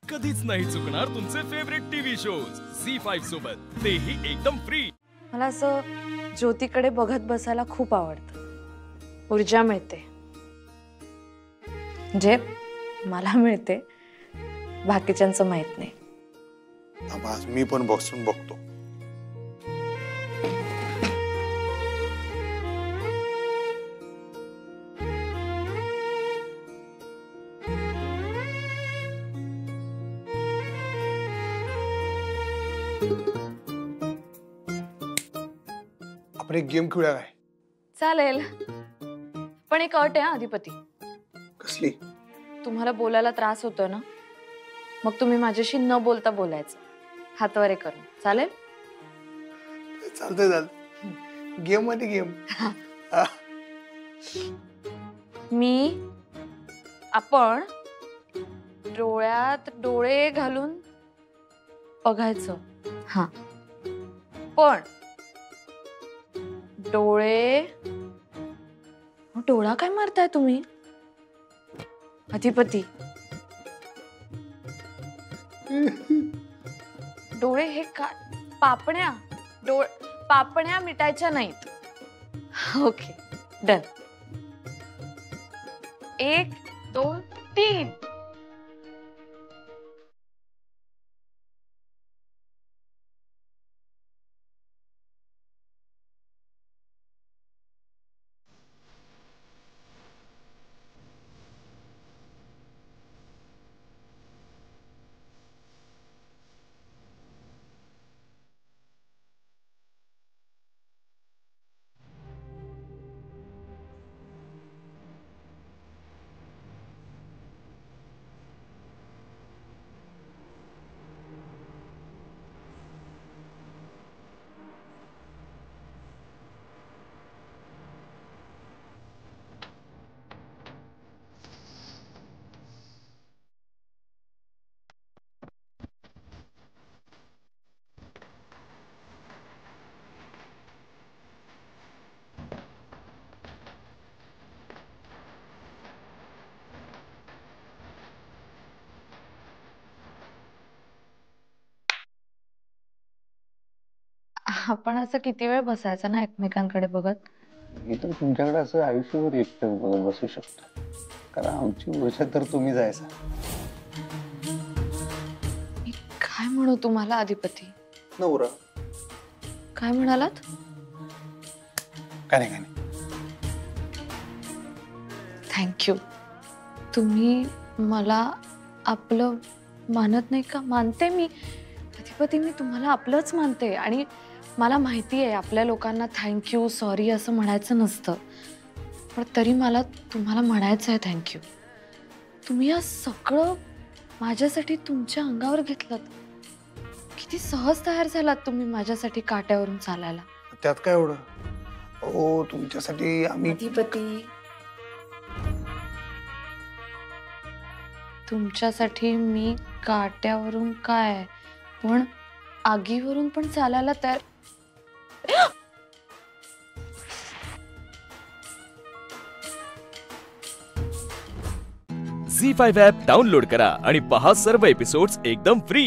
कधीच नाही चुकणार तुमचे फेवरेट टीव्ही शोज झी5 सोबत, तेही एकदम फ्री। मला असं ज्योतीकडे बघत बसायला खूप आवडतं, ऊर्जा मिळते। म्हणजे मला मिळते, बाकीच्यांचं माहित नाही। आज मी पण बसून बघतो। आपण एक गेम खेळूया काय? चालेल, पण एक अट आहे अधिपती। कसली? तुम्हाला बोलायला त्रास होतोय ना, मग तुम्ही माझ्याशी न बोलता बोलायचं, हातवारे करून। चालेल? चालतंय चालतंय, गेम मध्ये गेम। आपण डोळ्यात डोळे घालून बघायचं। हा, पण डोळा काय मारताय तुम्ही अधिपती? डोळे हे पापण्या मिटायच्या नाहीत। Okay, done. 1 2 3। आपण असं किती वेळ बसायचं ना एकमेकांकडे बघत? मी तर तुमच्याकडे असं आयुष्यभर एकटं बघत बसू शकतो, कारण आमची ऊर्जा तर तुम्ही जायचा। मी काय म्हणू तुम्हाला अधिपती? नवरा काय म्हणालात? काय नाही। थँक्यू। तुम्ही मला आपलं मानत नाही का? मानते मी अधिपती, मी तुम्हाला आपलंच मानते। आणि मला माहिती आहे आपल्या लोकांना थँक्यू सॉरी असं म्हणायचं नसतं, पण तरी मला तुम्हाला म्हणायचं आहे थँक्यू। तुम्ही या सगळं माझ्यासाठी तुमच्या अंगावर घेतलं, किती सहज तयार झालात तुम्ही माझ्यासाठी काट्यावरून चालायला। त्यात काय एवढं? हो, तुमच्यासाठी आम्ही अधिपती, तुमच्यासाठी मी काट्यावरून काय, पण आगीवरून पण चालायला तयार। झी5 ॲप डाउनलोड करा आणि पहा सर्व एपिसोड्स एकदम फ्री।